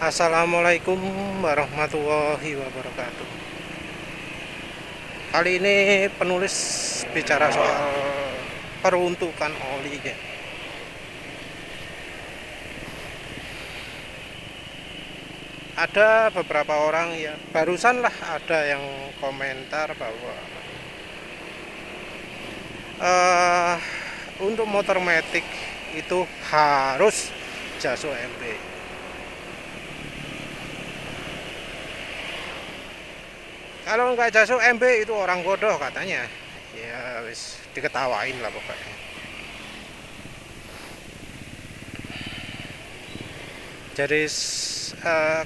Assalamualaikum warahmatullahi wabarakatuh. Kali ini penulis bicara soal peruntukan oli ya. Ada beberapa orang ya, barusan lah ada yang komentar bahwa eh untuk motor matic itu harus jas OMP. Kalau nggak jas OMP itu orang bodoh katanya. Ya wis diketawain lah pokoknya. Jadi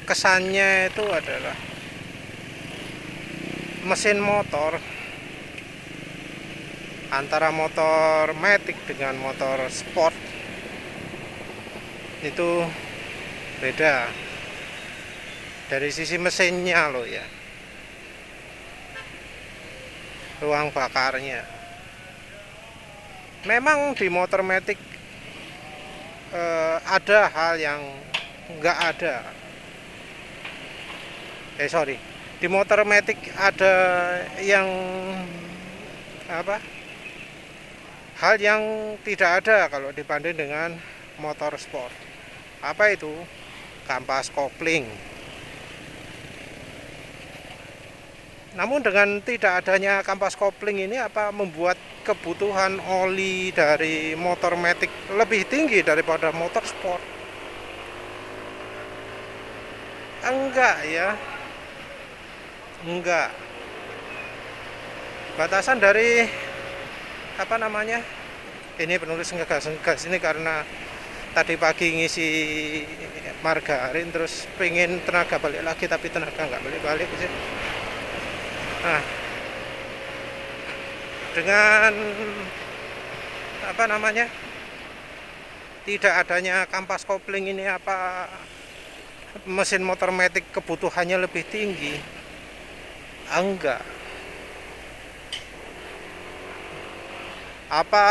kesannya itu adalah mesin motor antara motor matic dengan motor sport itu beda dari sisi mesinnya loh ya, ruang bakarnya. Memang di motor matic ada hal yang nggak ada. Sorry, di motor matic ada yang apa? Hal yang tidak ada kalau dibanding dengan motor sport. Apa itu? Kampas kopling. Namun dengan tidak adanya kampas kopling ini apa membuat kebutuhan oli dari motor matic lebih tinggi daripada motor sport? Enggak ya. Enggak. Batasan dari apa namanya? Ini penulis ngegas ini karena tadi pagi ngisi margarin terus pengen tenaga balik lagi tapi tenaga nggak balik-balik sih. Nah, dengan apa namanya? Tidak adanya kampas kopling ini apa mesin motor matic kebutuhannya lebih tinggi? Enggak. Apa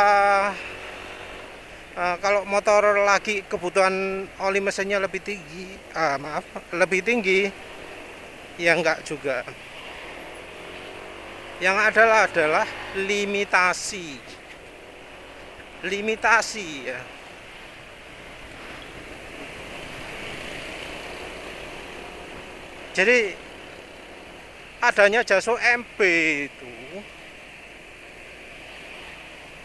kalau motor lagi kebutuhan oli mesinnya lebih tinggi? Maaf, lebih tinggi? Ya enggak juga. Yang adalah limitasi ya. Jadi adanya jas OMP itu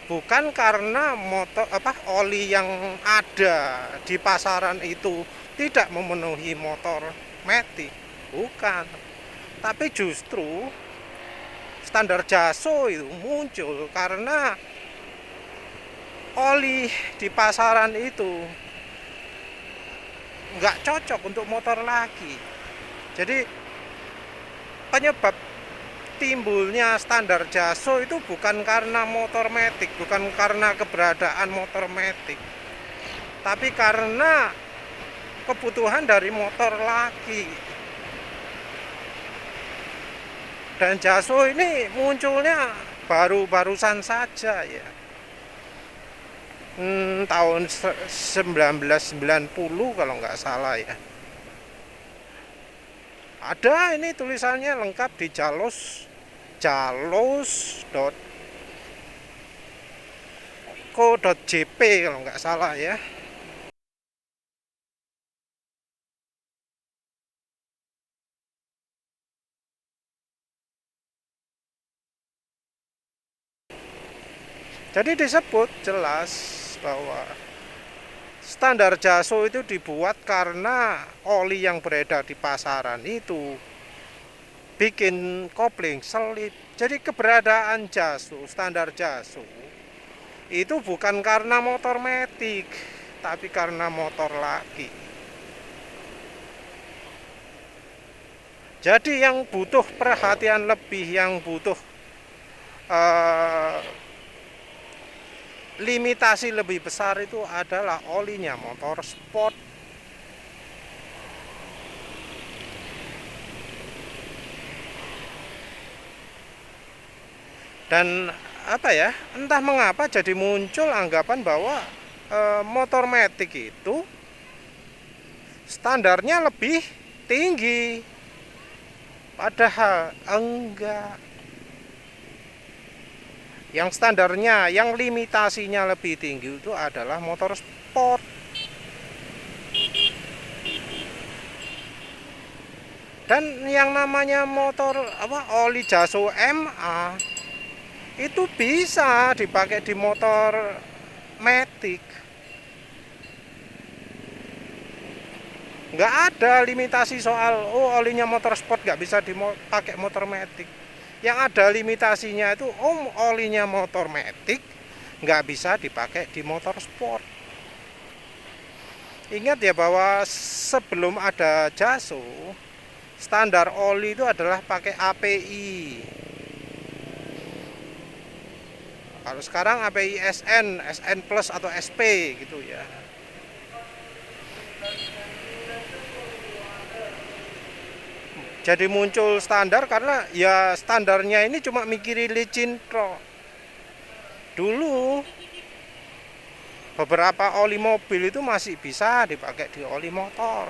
bukan karena motor oli yang ada di pasaran itu tidak memenuhi motor matic, bukan. Tapi justru standar JASO itu muncul karena oli di pasaran itu nggak cocok untuk motor lagi. Jadi penyebab timbulnya standar JASO itu bukan karena motor matic, bukan karena keberadaan motor matic, tapi karena kebutuhan dari motor lagi. Dan JASO ini munculnya barusan saja ya. Tahun 1990 kalau nggak salah ya. Ada ini tulisannya lengkap di jalos.co.jp kalau nggak salah ya. Jadi disebut jelas bahwa standar JASO itu dibuat karena oli yang beredar di pasaran itu bikin kopling selip. Jadi keberadaan JASO, standar JASO itu bukan karena motor matic, tapi karena motor laki. Jadi yang butuh perhatian lebih, yang butuh limitasi lebih besar itu adalah olinya motor sport. Dan apa ya, entah mengapa jadi muncul anggapan bahwa motor matic itu standarnya lebih tinggi, padahal enggak. Yang standarnya, yang limitasinya lebih tinggi itu adalah motor sport. Dan yang namanya motor oli Jaso MA itu bisa dipakai di motor Matic. Nggak ada limitasi soal olinya motor sport nggak bisa dipakai motor Matic. Yang ada limitasinya itu olinya motor Matic nggak bisa dipakai di motor sport. Ingat ya bahwa sebelum ada Jaso, standar oli itu adalah pakai API. Kalau sekarang API SN, SN Plus atau SP gitu ya. Jadi muncul standar karena ya standarnya ini cuma mikirin licin pro. Dulu beberapa oli mobil itu masih bisa dipakai di oli motor.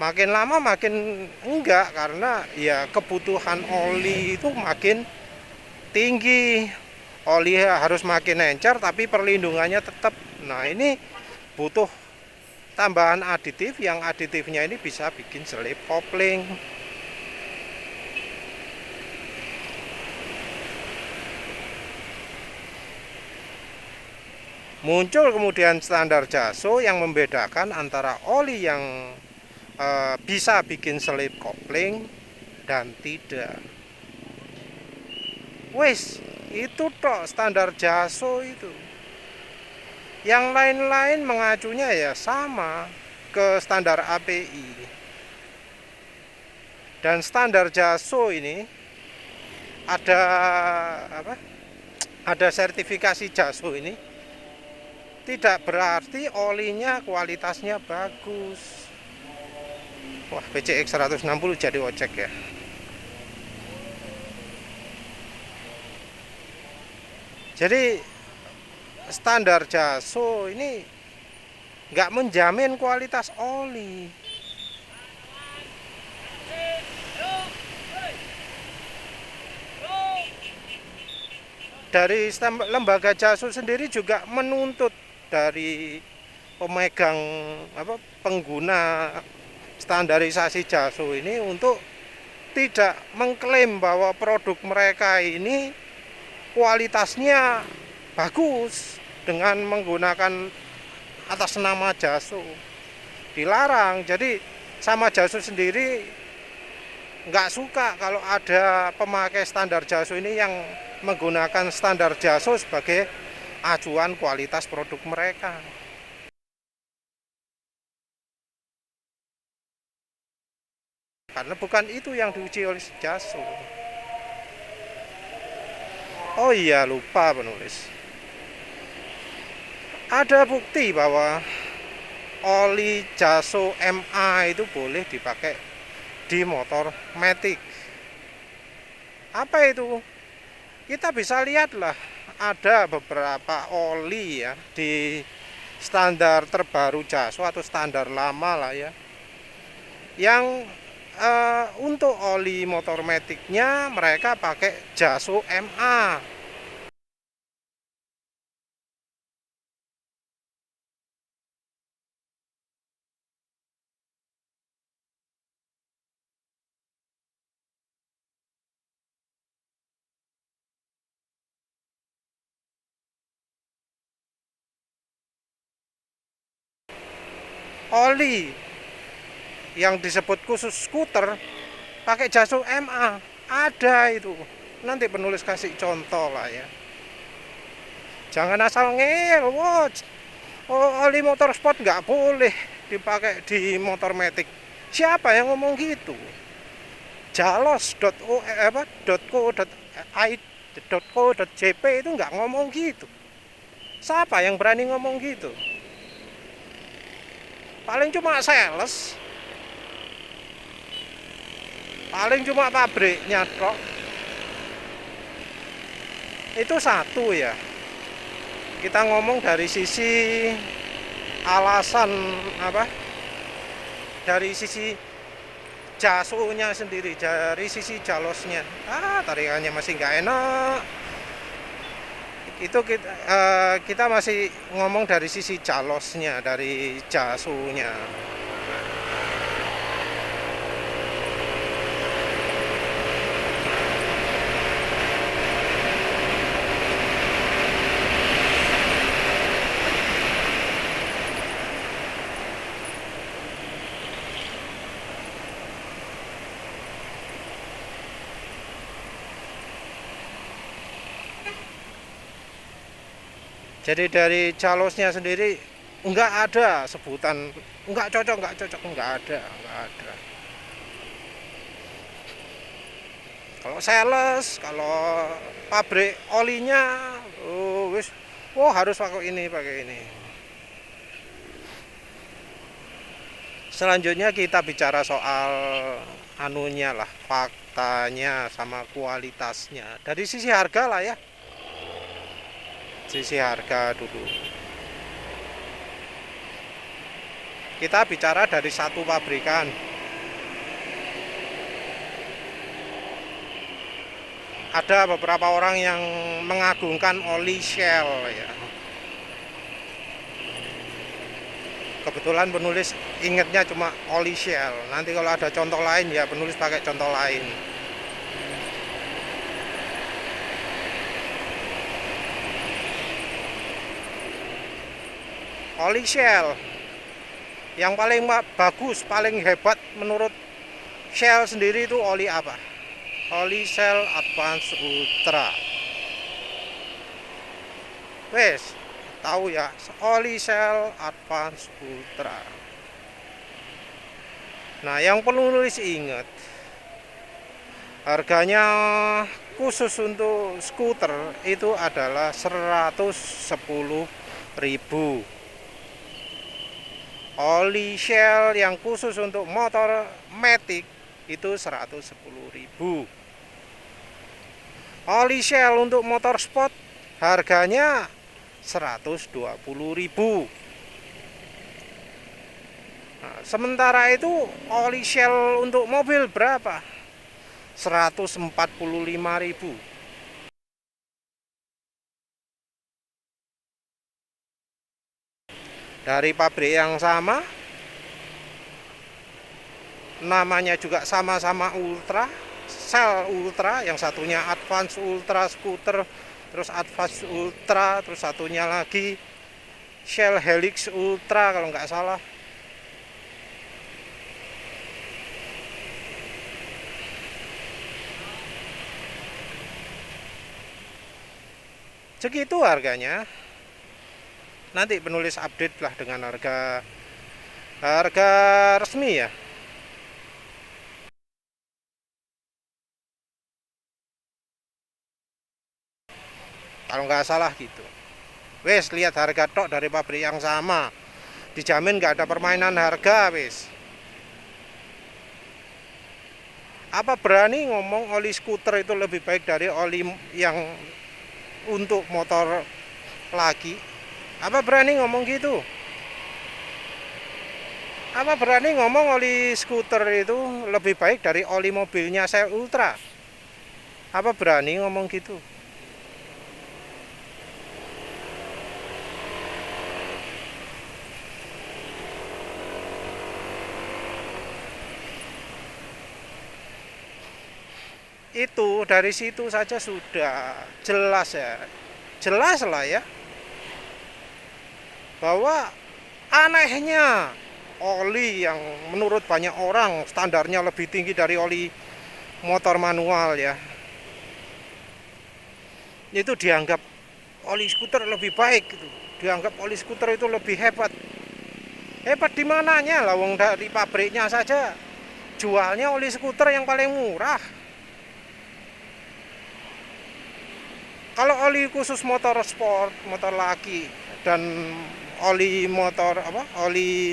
Makin lama makin enggak karena ya kebutuhan oli itu makin tinggi. Oli harus makin encer tapi perlindungannya tetap. Nah, ini butuh tambahan aditif, yang aditifnya ini bisa bikin selip kopling. Muncul kemudian standar Jaso yang membedakan antara oli yang bisa bikin selip kopling dan tidak. Wes, itu tok standar Jaso itu. Yang lain-lain mengacunya ya sama ke standar API. Dan standar Jaso ini ada Ada sertifikasi Jaso ini tidak berarti olinya kualitasnya bagus. Wah, PCX 160 jadi ojek ya. Jadi standar Jaso ini nggak menjamin kualitas oli. Dari lembaga Jaso sendiri juga menuntut dari pemegang pengguna standarisasi Jaso ini untuk tidak mengklaim bahwa produk mereka ini kualitasnya bagus dengan menggunakan atas nama Jaso. Dilarang. Jadi sama Jaso sendiri nggak suka kalau ada pemakai standar Jaso ini yang menggunakan standar Jaso sebagai acuan kualitas produk mereka. Karena bukan itu yang diuji oleh Jaso. Oh iya, lupa penulis. Ada bukti bahwa oli Jaso MA itu boleh dipakai di motor Matic. Apa itu? Kita bisa lihatlah, ada beberapa oli ya di standar terbaru Jaso atau standar lama lah ya, yang untuk oli motor Matic-nya mereka pakai Jaso MA. Oli yang disebut khusus skuter pakai Jaso MA ada itu. Nanti penulis kasih contoh lah ya. Jangan asal ngel. Oli motor sport nggak boleh dipakai di motor Matic. Siapa yang ngomong gitu? jalos.co.jp itu nggak ngomong gitu. Siapa yang berani ngomong gitu? Paling cuma sales, paling cuma pabriknya kok. Itu satu ya. Kita ngomong dari sisi alasan apa, dari sisi jasonya sendiri, dari sisi jalosnya, tarikannya masih nggak enak. Itu kita masih ngomong dari sisi jalosnya, dari jasonya. Jadi dari calosnya sendiri nggak ada sebutan nggak cocok, nggak ada. Kalau sales, kalau pabrik olinya, wis, harus pakai ini. Selanjutnya kita bicara soal anunya lah, faktanya sama kualitasnya. Dari sisi harga lah ya. Sisi harga dulu. Kita bicara dari satu pabrikan. Ada beberapa orang yang mengagungkan oli Shell ya. Kebetulan penulis ingetnya cuma oli Shell. Nanti kalau ada contoh lain ya penulis pakai contoh lain. Oli Shell yang paling bagus, paling hebat menurut Shell sendiri itu oli apa? Oli Shell Advance Ultra. Wes, tahu ya, oli Shell Advance Ultra. Nah, yang penulis ingat, harganya khusus untuk skuter itu adalah 110.000. Oli Shell yang khusus untuk motor Matic itu 110.000. Oli Shell untuk motor sport harganya 120.000. Nah, sementara itu oli Shell untuk mobil berapa? 145.000. Dari pabrik yang sama, namanya juga sama-sama Ultra, Shell Ultra, yang satunya Advance Ultra Scooter, terus Advance Ultra, terus satunya lagi Shell Helix Ultra kalau nggak salah. Segitu harganya. Nanti penulis update lah dengan harga resmi ya. Kalau nggak salah gitu. Wes, lihat harga tok dari pabrik yang sama, dijamin nggak ada permainan harga. Wes, apa berani ngomong oli skuter itu lebih baik dari oli yang untuk motor laki? Apa berani ngomong gitu? Apa berani ngomong oli skuter itu lebih baik dari oli mobilnya Shell Ultra? Apa berani ngomong gitu? Itu dari situ saja sudah jelas ya. Jelas lah ya. Bahwa anehnya oli yang menurut banyak orang standarnya lebih tinggi dari oli motor manual ya, itu dianggap oli skuter lebih baik gitu. Dianggap oli skuter itu lebih hebat. Hebat di mananya lah, wong dari pabriknya saja jualnya oli skuter yang paling murah. Kalau oli khusus motor sport, motor laki, dan oli motor oli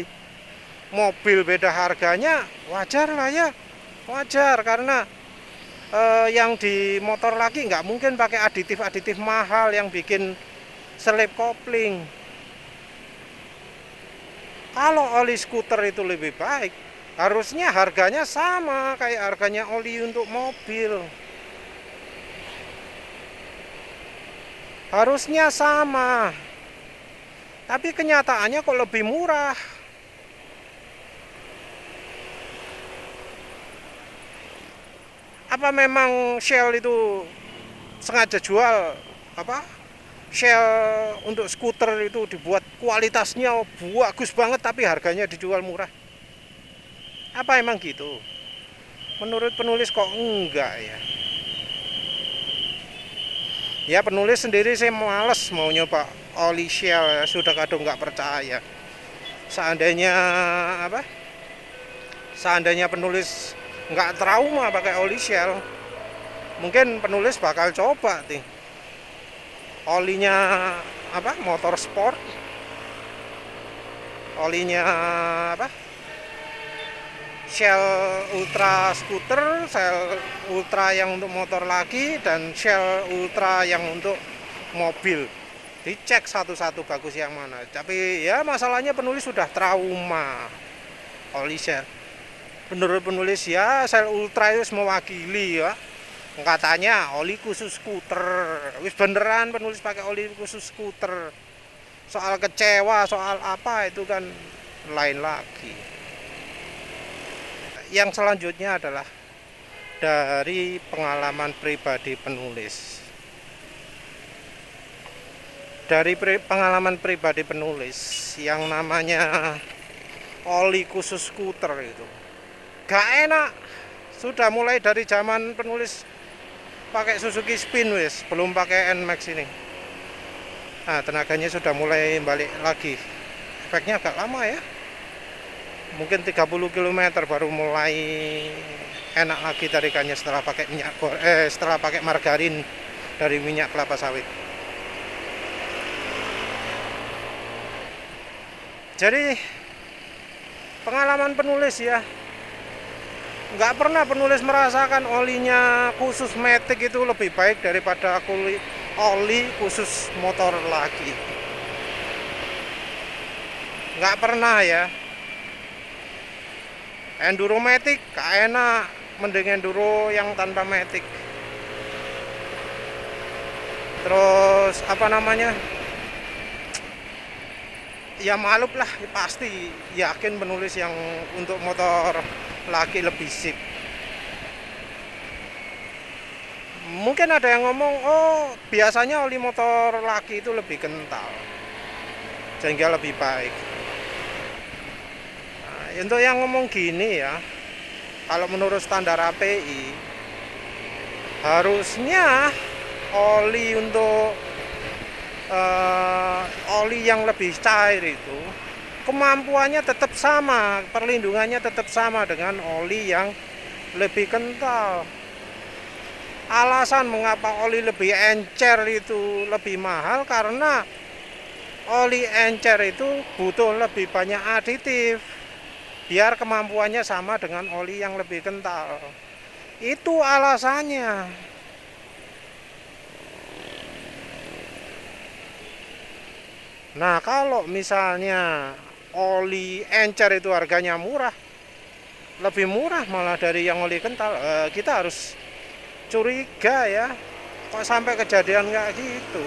mobil beda harganya, wajar lah ya, wajar karena yang di motor laki nggak mungkin pakai aditif mahal yang bikin selip kopling. Kalau oli skuter itu lebih baik, harusnya harganya sama kayak harganya oli untuk mobil. Harusnya sama. Tapi kenyataannya kok lebih murah. Apa memang Shell itu sengaja jual apa? Shell untuk skuter itu dibuat kualitasnya bagus banget tapi harganya dijual murah. Apa emang gitu? Menurut penulis kok enggak ya? Ya penulis sendiri saya males mau nyoba oli Shell ya, sudah kadang nggak percaya. Seandainya apa? Seandainya penulis nggak trauma pakai oli Shell, mungkin penulis bakal coba nih olinya apa motor sport, olinya apa Shell Ultra Scooter, Shell Ultra yang untuk motor lagi, dan Shell Ultra yang untuk mobil. Dicek satu-satu bagus yang mana. Tapi ya masalahnya penulis sudah trauma oli Shell. Menurut penulis ya Shell Ultra itu mewakili ya. Katanya oli khusus skuter. Wis beneran penulis pakai oli khusus skuter. Soal kecewa, soal apa itu kan lain lagi. Yang selanjutnya adalah dari pengalaman pribadi penulis. Dari pengalaman pribadi penulis yang namanya oli khusus skuter itu gak enak. Sudah mulai dari zaman penulis pakai Suzuki Spin wis, belum pakai NMAX ini. Nah, tenaganya sudah mulai balik lagi. Efeknya agak lama ya. Mungkin 30 km baru mulai enak lagi tarikannya setelah pakai setelah pakai margarin dari minyak kelapa sawit. Jadi pengalaman penulis ya, nggak pernah penulis merasakan olinya khusus Matic itu lebih baik daripada oli khusus motor lagi. Nggak pernah ya. Enduro Matic gak enak, mending enduro yang tanpa Matic. Terus apa namanya, ya maklum lah, pasti yakin penulis yang untuk motor laki lebih sip. Mungkin ada yang ngomong, oh biasanya oli motor laki itu lebih kental sehingga lebih baik. Nah, untuk yang ngomong gini ya, kalau menurut standar API harusnya oli untuk oli yang lebih cair itu kemampuannya tetap sama, perlindungannya tetap sama dengan oli yang lebih kental. Alasan mengapa oli lebih encer itu lebih mahal karena oli encer itu butuh lebih banyak aditif biar kemampuannya sama dengan oli yang lebih kental. Itu alasannya. Nah, kalau misalnya oli encer itu harganya murah, lebih murah malah dari yang oli kental, kita harus curiga ya, kok sampai kejadian kayak gitu.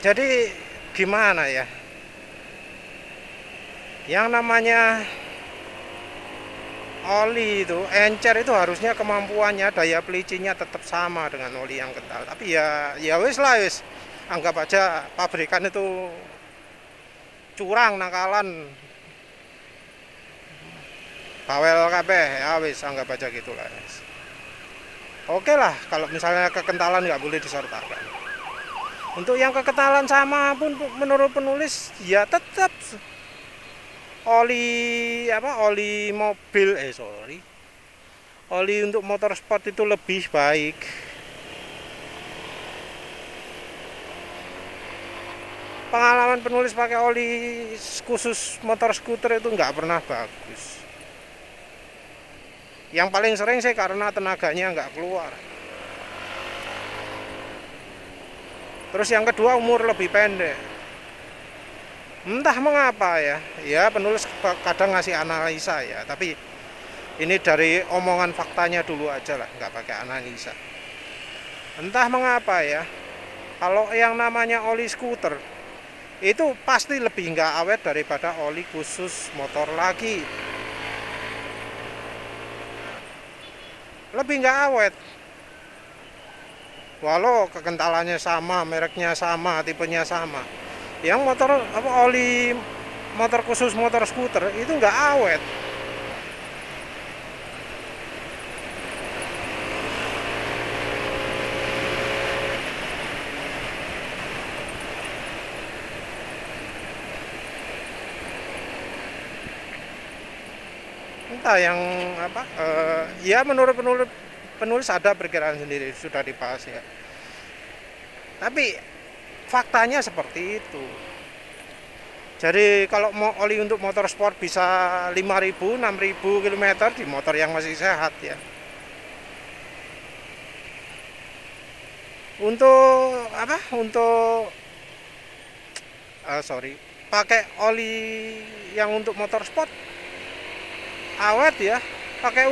Jadi gimana ya, yang namanya oli itu encer itu harusnya kemampuannya daya pelicinya tetap sama dengan oli yang kental. Tapi ya wis lah wis, anggap aja pabrikan itu curang, nakalan, bawel kabeh, ya wis anggap aja gitulah. Oke lah, kalau misalnya kekentalan nggak boleh disertakan. Untuk yang kekentalan sama pun menurut penulis ya tetap oli mobil Oli untuk motor sport itu lebih baik. Pengalaman penulis pakai oli khusus motor skuter itu nggak pernah bagus. Yang paling sering sih karena tenaganya nggak keluar. Terus yang kedua, umur lebih pendek. Entah mengapa ya. Ya penulis kadang ngasih analisa ya, tapi ini dari omongan faktanya dulu aja lah, nggak pakai analisa. Entah mengapa ya, kalau yang namanya oli skuter itu pasti lebih nggak awet daripada oli khusus motor lagi. Lebih nggak awet. Walau kekentalannya sama, mereknya sama, tipenya sama. Yang motor oli motor khusus motor skuter itu nggak awet. Entah yang apa, ya menurut penulis ada perkiraan sendiri sudah dibahas ya. Tapi faktanya seperti itu. Jadi kalau mau oli untuk motor sport bisa 5.000, 6.000 km di motor yang masih sehat ya. Untuk apa? Untuk pakai oli yang untuk motor sport awet ya. Pakai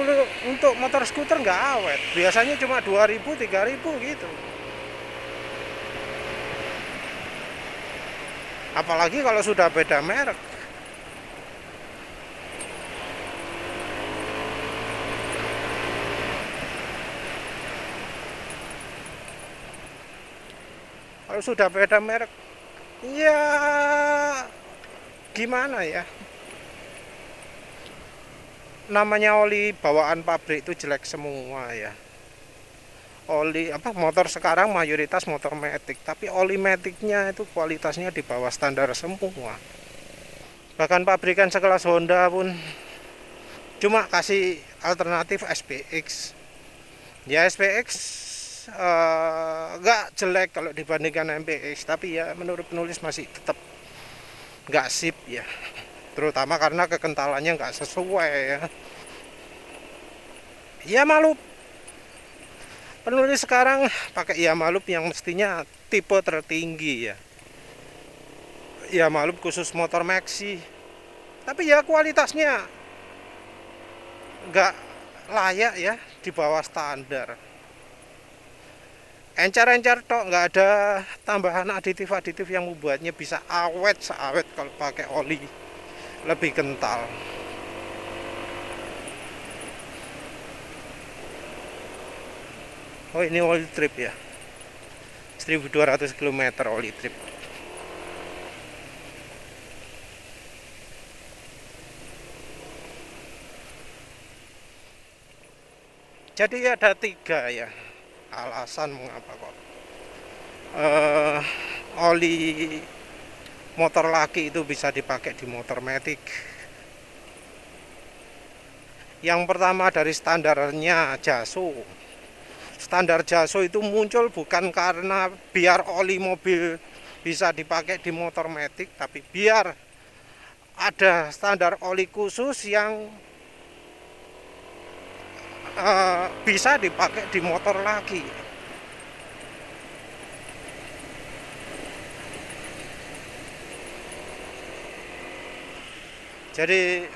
untuk motor skuter nggak awet. Biasanya cuma 2.000, 3.000 gitu. Apalagi kalau sudah beda merek. Kalau sudah beda merek, ya gimana ya? Namanya oli bawaan pabrik itu jelek semua ya. Oli apa motor sekarang mayoritas motor matic, tapi oli maticnya itu kualitasnya di bawah standar semua. Bahkan pabrikan sekelas Honda pun cuma kasih alternatif SPX. Ya SPX nggak jelek kalau dibandingkan MPX, tapi ya menurut penulis masih tetap nggak sip ya. Terutama karena kekentalannya nggak sesuai ya. Ya malu. Penulis sekarang pakai Yamalup yang mestinya tipe tertinggi ya. Yamalup khusus motor maxi. Tapi ya kualitasnya nggak layak ya, di bawah standar. Encer-encer tok, nggak ada tambahan aditif-aditif yang membuatnya bisa awet seawet kalau pakai oli lebih kental. Oh ini oli trip ya, 1.200 km oli trip. Jadi ada 3 ya alasan mengapa kok oli motor laki itu bisa dipakai di motor matic. Yang pertama dari standarnya JASO. Standar JASO itu muncul bukan karena biar oli mobil bisa dipakai di motor matic, tapi biar ada standar oli khusus yang bisa dipakai di motor lagi. Jadi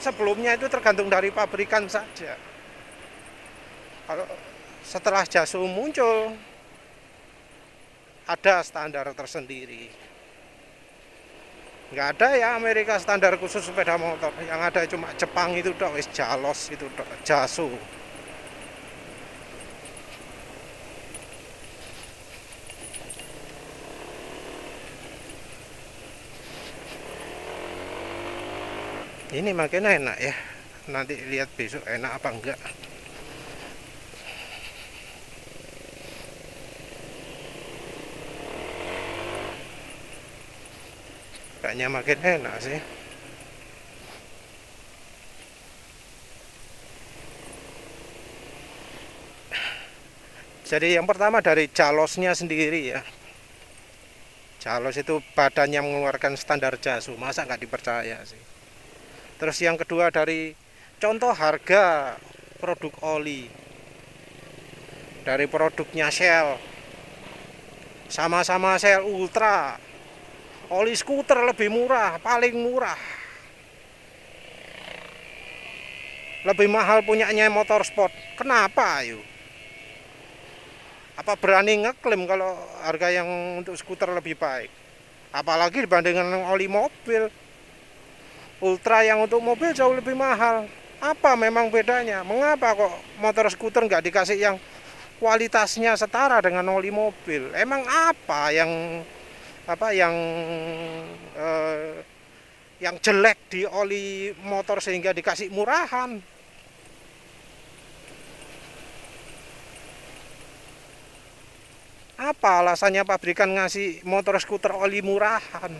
sebelumnya itu tergantung dari pabrikan saja. Kalau setelah JASO muncul, ada standar tersendiri. Nggak ada ya Amerika standar khusus sepeda motor. Yang ada cuma Jepang itu dok, JALOS itu dok, JASO. Ini makin enak ya. Nanti lihat besok enak apa enggak. Kayaknya makin enak sih. Jadi yang pertama dari jalosnya sendiri ya. Jalos itu badannya mengeluarkan standar JASU, masa nggak dipercaya sih. Terus yang kedua dari contoh harga produk oli. Dari produknya Shell, sama-sama Shell Ultra, oli skuter lebih murah, paling murah. Lebih mahal punyanya motorsport. Kenapa ayo? Apa berani ngeklaim kalau harga yang untuk skuter lebih baik? Apalagi dibandingkan oli mobil. Ultra yang untuk mobil jauh lebih mahal. Apa memang bedanya? Mengapa kok motor skuter nggak dikasih yang kualitasnya setara dengan oli mobil? Emang apa yang jelek di oli motor sehingga dikasih murahan? Apa alasannya pabrikan ngasih motor skuter oli murahan?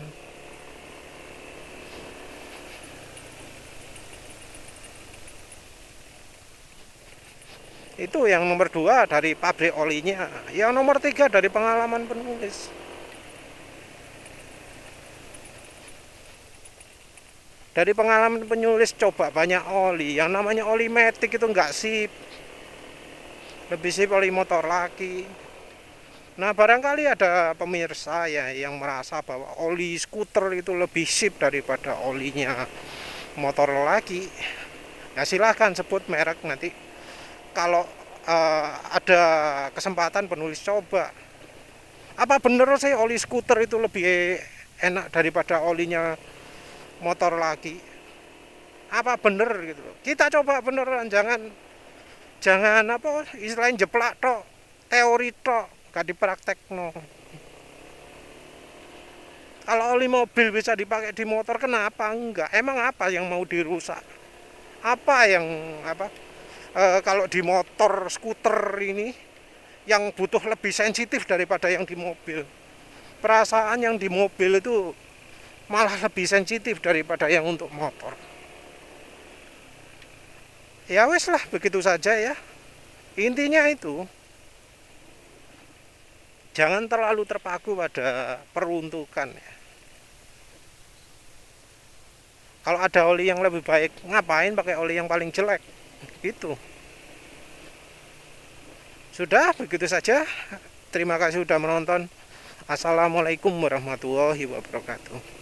Itu yang nomor 2 dari pabrik olinya. Yang nomor 3 dari pengalaman penulis. Dari pengalaman penulis coba banyak oli. Yang namanya oli metik itu nggak sip. Lebih sip oli motor laki. Nah barangkali ada pemirsa ya yang merasa bahwa oli skuter itu lebih sip daripada olinya motor laki. Ya silahkan sebut merek nanti. Kalau ada kesempatan penulis coba. Apa bener sih oli skuter itu lebih enak daripada olinya motor laki? Apa bener gitu? Kita coba beneran, jangan apa istilahnya jeplak tok, teori tok, gak dipraktek no. Kalau oli mobil bisa dipakai di motor, kenapa enggak? Emang apa yang mau dirusak? Apa yang kalau di motor skuter ini yang butuh lebih sensitif daripada yang di mobil. Perasaan yang di mobil itu malah lebih sensitif daripada yang untuk motor. Ya wes lah, begitu saja ya. Intinya itu, jangan terlalu terpaku pada peruntukan ya. Kalau ada oli yang lebih baik, ngapain pakai oli yang paling jelek? Gitu. Sudah, begitu saja. Terima kasih sudah menonton. Assalamualaikum warahmatullahi wabarakatuh.